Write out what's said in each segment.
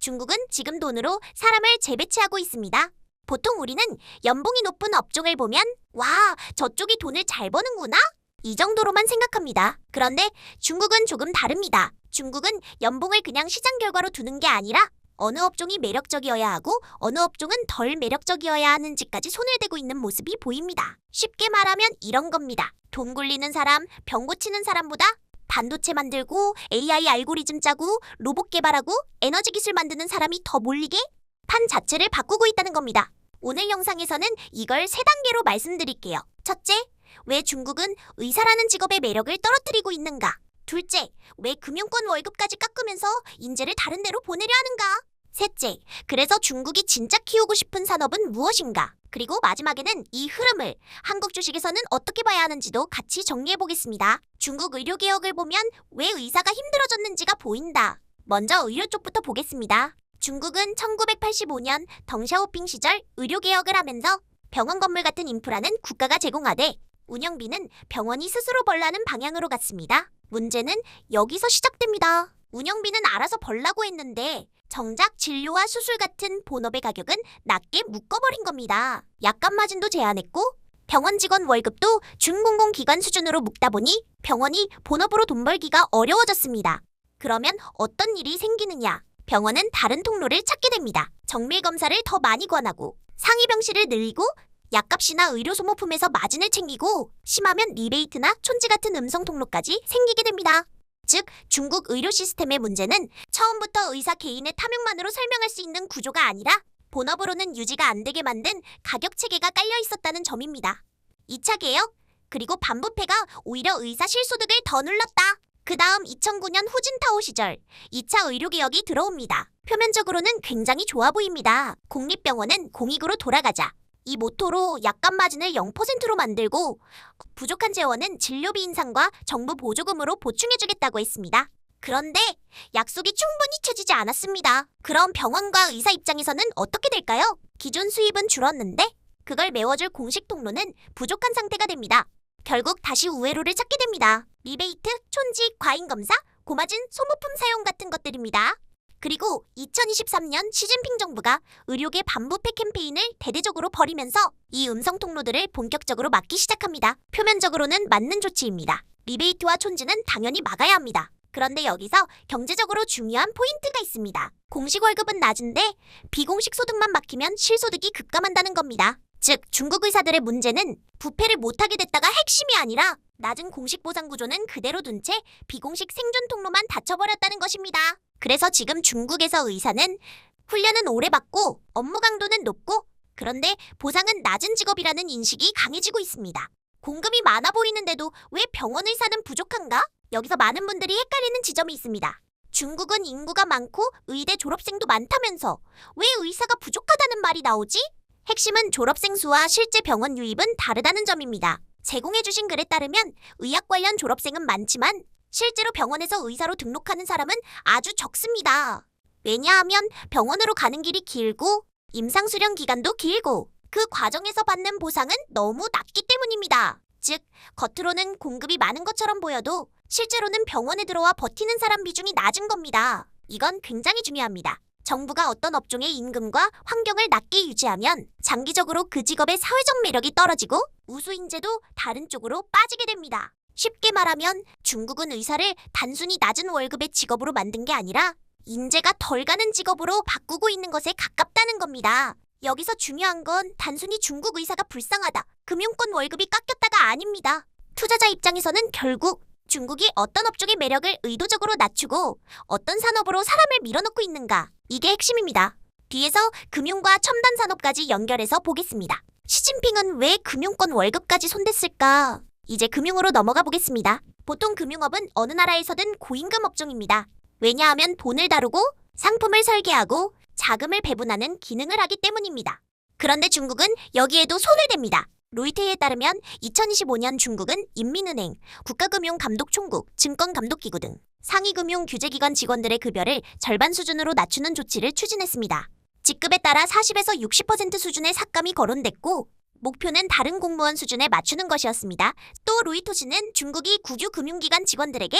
중국은 지금 돈으로 사람을 재배치하고 있습니다. 보통 우리는 연봉이 높은 업종을 보면 와, 저쪽이 돈을 잘 버는구나? 이 정도로만 생각합니다. 그런데 중국은 조금 다릅니다. 중국은 연봉을 그냥 시장 결과로 두는 게 아니라 어느 업종이 매력적이어야 하고 어느 업종은 덜 매력적이어야 하는지까지 손을 대고 있는 모습이 보입니다. 쉽게 말하면 이런 겁니다. 돈 굴리는 사람, 병 고치는 사람보다 반도체 만들고 AI 알고리즘 짜고 로봇 개발하고 에너지 기술 만드는 사람이 더 몰리게 판 자체를 바꾸고 있다는 겁니다. 오늘 영상에서는 이걸 3단계로 말씀드릴게요. 첫째, 왜 중국은 의사라는 직업의 매력을 떨어뜨리고 있는가? 둘째, 왜 금융권 월급까지 깎으면서 인재를 다른 데로 보내려 하는가? 셋째, 그래서 중국이 진짜 키우고 싶은 산업은 무엇인가? 그리고 마지막에는 이 흐름을 한국 주식에서는 어떻게 봐야 하는지도 같이 정리해보겠습니다. 중국 의료개혁을 보면 왜 의사가 힘들어졌는지가 보인다. 먼저 의료 쪽부터 보겠습니다. 중국은 1985년 덩샤오핑 시절 의료개혁을 하면서 병원 건물 같은 인프라는 국가가 제공하되 운영비는 병원이 스스로 벌라는 방향으로 갔습니다. 문제는 여기서 시작됩니다. 운영비는 알아서 벌라고 했는데 정작 진료와 수술 같은 본업의 가격은 낮게 묶어버린 겁니다. 약값 마진도 제한했고 병원 직원 월급도 준공공기관 수준으로 묶다 보니 병원이 본업으로 돈 벌기가 어려워졌습니다. 그러면 어떤 일이 생기느냐? 병원은 다른 통로를 찾게 됩니다. 정밀 검사를 더 많이 권하고 상위 병실을 늘리고 약값이나 의료 소모품에서 마진을 챙기고 심하면 리베이트나 촌지 같은 음성 통로까지 생기게 됩니다. 즉, 중국 의료 시스템의 문제는 처음부터 의사 개인의 탐욕만으로 설명할 수 있는 구조가 아니라 본업으로는 유지가 안 되게 만든 가격 체계가 깔려 있었다는 점입니다. 2차 개혁, 그리고 반부패가 오히려 의사 실소득을 더 눌렀다. 그 다음 2009년 후진타오 시절 2차 의료개혁이 들어옵니다. 표면적으로는 굉장히 좋아 보입니다. 공립병원은 공익으로 돌아가자. 이 모토로 약값 마진을 0%로 만들고 부족한 재원은 진료비 인상과 정부 보조금으로 보충해주겠다고 했습니다. 그런데 약속이 충분히 채지지 않았습니다. 그럼 병원과 의사 입장에서는 어떻게 될까요? 기존 수입은 줄었는데 그걸 메워줄 공식 통로는 부족한 상태가 됩니다. 결국 다시 우회로를 찾게 됩니다. 리베이트, 촌지, 과잉검사, 고마진, 소모품 사용 같은 것들입니다. 그리고 2023년 시진핑 정부가 의료계 반부패 캠페인을 대대적으로 벌이면서 이 음성 통로들을 본격적으로 막기 시작합니다. 표면적으로는 맞는 조치입니다. 리베이트와 촌지는 당연히 막아야 합니다. 그런데 여기서 경제적으로 중요한 포인트가 있습니다. 공식 월급은 낮은데 비공식 소득만 막히면 실소득이 급감한다는 겁니다. 즉, 중국 의사들의 문제는 부패를 못하게 됐다가 핵심이 아니라 낮은 공식 보상 구조는 그대로 둔 채 비공식 생존 통로만 닫혀버렸다는 것입니다. 그래서 지금 중국에서 의사는 훈련은 오래 받고 업무 강도는 높고 그런데 보상은 낮은 직업이라는 인식이 강해지고 있습니다. 공급이 많아 보이는데도 왜 병원 의사는 부족한가? 여기서 많은 분들이 헷갈리는 지점이 있습니다. 중국은 인구가 많고 의대 졸업생도 많다면서 왜 의사가 부족하다는 말이 나오지? 핵심은 졸업생 수와 실제 병원 유입은 다르다는 점입니다. 제공해주신 글에 따르면 의학 관련 졸업생은 많지만 실제로 병원에서 의사로 등록하는 사람은 아주 적습니다. 왜냐하면 병원으로 가는 길이 길고 임상 수련 기간도 길고 그 과정에서 받는 보상은 너무 낮기 때문입니다. 즉, 겉으로는 공급이 많은 것처럼 보여도 실제로는 병원에 들어와 버티는 사람 비중이 낮은 겁니다. 이건 굉장히 중요합니다. 정부가 어떤 업종의 임금과 환경을 낮게 유지하면 장기적으로 그 직업의 사회적 매력이 떨어지고 우수 인재도 다른 쪽으로 빠지게 됩니다. 쉽게 말하면 중국은 의사를 단순히 낮은 월급의 직업으로 만든 게 아니라 인재가 덜 가는 직업으로 바꾸고 있는 것에 가깝다는 겁니다. 여기서 중요한 건 단순히 중국 의사가 불쌍하다, 금융권 월급이 깎였다가 아닙니다. 투자자 입장에서는 결국 중국이 어떤 업종의 매력을 의도적으로 낮추고 어떤 산업으로 사람을 밀어넣고 있는가, 이게 핵심입니다. 뒤에서 금융과 첨단 산업까지 연결해서 보겠습니다. 시진핑은 왜 금융권 월급까지 손댔을까? 이제 금융으로 넘어가 보겠습니다. 보통 금융업은 어느 나라에서든 고임금 업종입니다. 왜냐하면 돈을 다루고 상품을 설계하고 자금을 배분하는 기능을 하기 때문입니다. 그런데 중국은 여기에도 손을 댑니다. 로이터에 따르면 2025년 중국은 인민은행, 국가금융감독총국, 증권감독기구 등 상위금융 규제기관 직원들의 급여를 절반 수준으로 낮추는 조치를 추진했습니다. 직급에 따라 40에서 60% 수준의 삭감이 거론됐고 목표는 다른 공무원 수준에 맞추는 것이었습니다. 또 로이터지는 중국이 국유 금융기관 직원들에게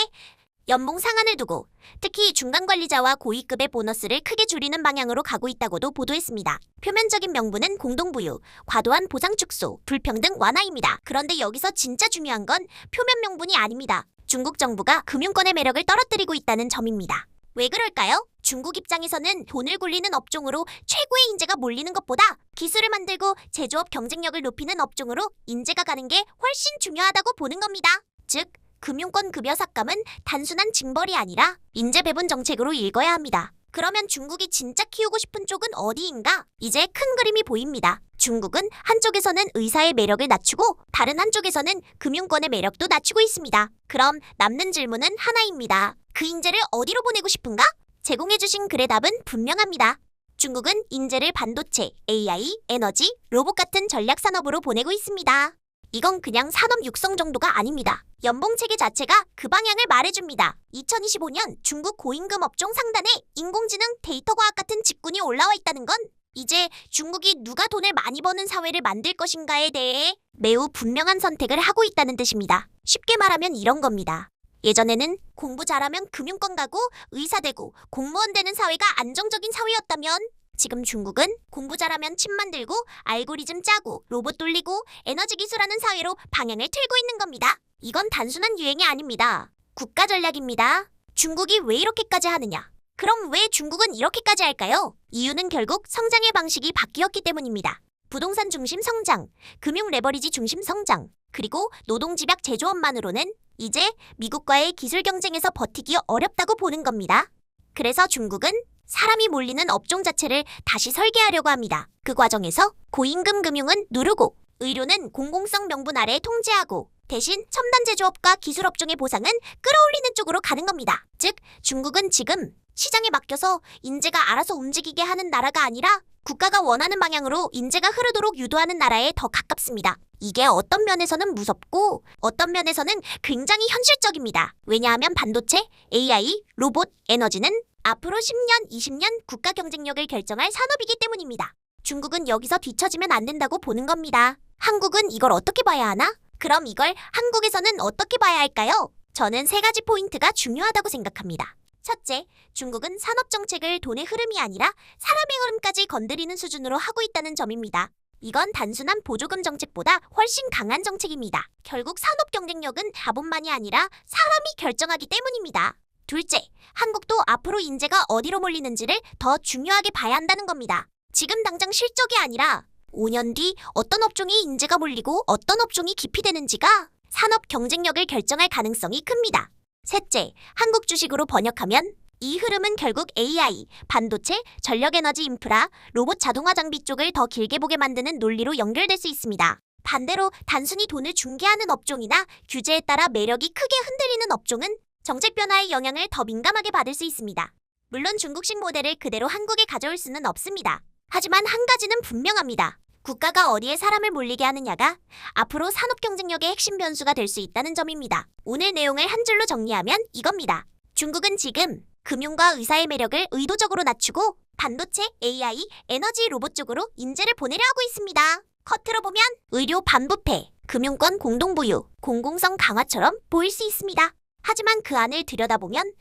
연봉 상한을 두고 특히 중간 관리자와 고위급의 보너스를 크게 줄이는 방향으로 가고 있다고도 보도했습니다. 표면적인 명분은 공동부유, 과도한 보상 축소, 불평등 완화입니다. 그런데 여기서 진짜 중요한 건 표면 명분이 아닙니다. 중국 정부가 금융권의 매력을 떨어뜨리고 있다는 점입니다. 왜 그럴까요? 중국 입장에서는 돈을 굴리는 업종으로 최고의 인재가 몰리는 것보다 기술을 만들고 제조업 경쟁력을 높이는 업종으로 인재가 가는 게 훨씬 중요하다고 보는 겁니다. 즉, 금융권 급여 삭감은 단순한 징벌이 아니라 인재 배분 정책으로 읽어야 합니다. 그러면 중국이 진짜 키우고 싶은 쪽은 어디인가? 이제 큰 그림이 보입니다. 중국은 한쪽에서는 의사의 매력을 낮추고 다른 한쪽에서는 금융권의 매력도 낮추고 있습니다. 그럼 남는 질문은 하나입니다. 그 인재를 어디로 보내고 싶은가? 제공해주신 글의 답은 분명합니다. 중국은 인재를 반도체, AI, 에너지, 로봇 같은 전략 산업으로 보내고 있습니다. 이건 그냥 산업 육성 정도가 아닙니다. 연봉 체계 자체가 그 방향을 말해줍니다. 2025년 중국 고임금 업종 상단에 인공지능, 데이터 과학 같은 직군이 올라와 있다는 건 이제 중국이 누가 돈을 많이 버는 사회를 만들 것인가에 대해 매우 분명한 선택을 하고 있다는 뜻입니다. 쉽게 말하면 이런 겁니다. 예전에는 공부 잘하면 금융권 가고 의사 되고 공무원 되는 사회가 안정적인 사회였다면 지금 중국은 공부 잘하면 칩 만들고 알고리즘 짜고 로봇 돌리고 에너지 기술하는 사회로 방향을 틀고 있는 겁니다. 이건 단순한 유행이 아닙니다. 국가 전략입니다. 중국이 왜 이렇게까지 하느냐? 그럼 왜 중국은 이렇게까지 할까요? 이유는 결국 성장의 방식이 바뀌었기 때문입니다. 부동산 중심 성장, 금융 레버리지 중심 성장, 그리고 노동 집약 제조업만으로는 이제 미국과의 기술 경쟁에서 버티기 어렵다고 보는 겁니다. 그래서 중국은 사람이 몰리는 업종 자체를 다시 설계하려고 합니다. 그 과정에서 고임금 금융은 누르고 의료는 공공성 명분 아래 통제하고 대신 첨단 제조업과 기술 업종의 보상은 끌어올리는 쪽으로 가는 겁니다. 즉, 중국은 지금 시장에 맡겨서 인재가 알아서 움직이게 하는 나라가 아니라 국가가 원하는 방향으로 인재가 흐르도록 유도하는 나라에 더 가깝습니다. 이게 어떤 면에서는 무섭고 어떤 면에서는 굉장히 현실적입니다. 왜냐하면 반도체, AI, 로봇, 에너지는 앞으로 10년, 20년 국가 경쟁력을 결정할 산업이기 때문입니다. 중국은 여기서 뒤처지면 안 된다고 보는 겁니다. 한국은 이걸 어떻게 봐야 하나? 그럼 이걸 한국에서는 어떻게 봐야 할까요? 저는 3가지 포인트가 중요하다고 생각합니다. 첫째, 중국은 산업정책을 돈의 흐름이 아니라 사람의 흐름까지 건드리는 수준으로 하고 있다는 점입니다. 이건 단순한 보조금 정책보다 훨씬 강한 정책입니다. 결국 산업 경쟁력은 자본만이 아니라 사람이 결정하기 때문입니다. 둘째, 한국도 앞으로 인재가 어디로 몰리는지를 더 중요하게 봐야 한다는 겁니다. 지금 당장 실적이 아니라 5년 뒤 어떤 업종이 인재가 몰리고 어떤 업종이 기피되는지가 산업 경쟁력을 결정할 가능성이 큽니다. 셋째, 한국 주식으로 번역하면 이 흐름은 결국 AI, 반도체, 전력에너지 인프라, 로봇 자동화 장비 쪽을 더 길게 보게 만드는 논리로 연결될 수 있습니다. 반대로 단순히 돈을 중개하는 업종이나 규제에 따라 매력이 크게 흔들리는 업종은 정책 변화의 영향을 더 민감하게 받을 수 있습니다. 물론 중국식 모델을 그대로 한국에 가져올 수는 없습니다. 하지만 한 가지는 분명합니다. 국가가 어디에 사람을 몰리게 하느냐가 앞으로 산업 경쟁력의 핵심 변수가 될 수 있다는 점입니다. 오늘 내용을 한 줄로 정리하면 이겁니다. 중국은 지금 금융과 의사의 매력을 의도적으로 낮추고 반도체, AI, 에너지, 로봇 쪽으로 인재를 보내려 하고 있습니다. 겉으로 보면 의료 반부패, 금융권 공동부유, 공공성 강화처럼 보일 수 있습니다. 하지만 그 안을 들여다보면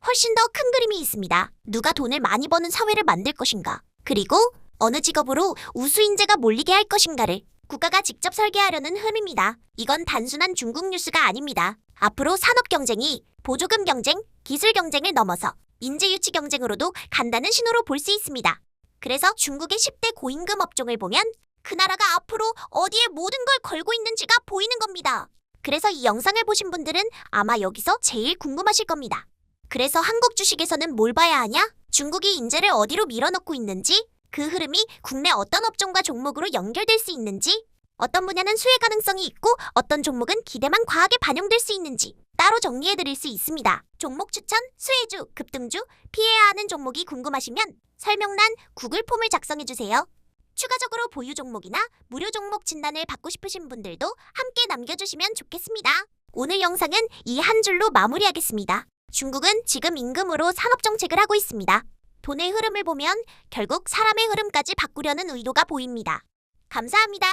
훨씬 더 큰 그림이 있습니다. 누가 돈을 많이 버는 사회를 만들 것인가? 그리고 어느 직업으로 우수 인재가 몰리게 할 것인가를 국가가 직접 설계하려는 흐름입니다. 이건 단순한 중국 뉴스가 아닙니다. 앞으로 산업 경쟁이 보조금 경쟁, 기술 경쟁을 넘어서 인재 유치 경쟁으로도 간다는 신호로 볼 수 있습니다. 그래서 중국의 10대 고임금 업종을 보면 그 나라가 앞으로 어디에 모든 걸 걸고 있는지가 보이는 겁니다. 그래서 이 영상을 보신 분들은 아마 여기서 제일 궁금하실 겁니다. 그래서 한국 주식에서는 뭘 봐야 하냐? 중국이 인재를 어디로 밀어넣고 있는지, 그 흐름이 국내 어떤 업종과 종목으로 연결될 수 있는지, 어떤 분야는 수혜 가능성이 있고 어떤 종목은 기대만 과하게 반영될 수 있는지 따로 정리해드릴 수 있습니다. 종목 추천, 수혜주, 급등주, 피해야 하는 종목이 궁금하시면 설명란 구글 폼을 작성해주세요. 추가적으로 보유 종목이나 무료 종목 진단을 받고 싶으신 분들도 함께 남겨주시면 좋겠습니다. 오늘 영상은 이 한 줄로 마무리하겠습니다. 중국은 지금 임금으로 산업정책을 하고 있습니다. 돈의 흐름을 보면 결국 사람의 흐름까지 바꾸려는 의도가 보입니다. 감사합니다.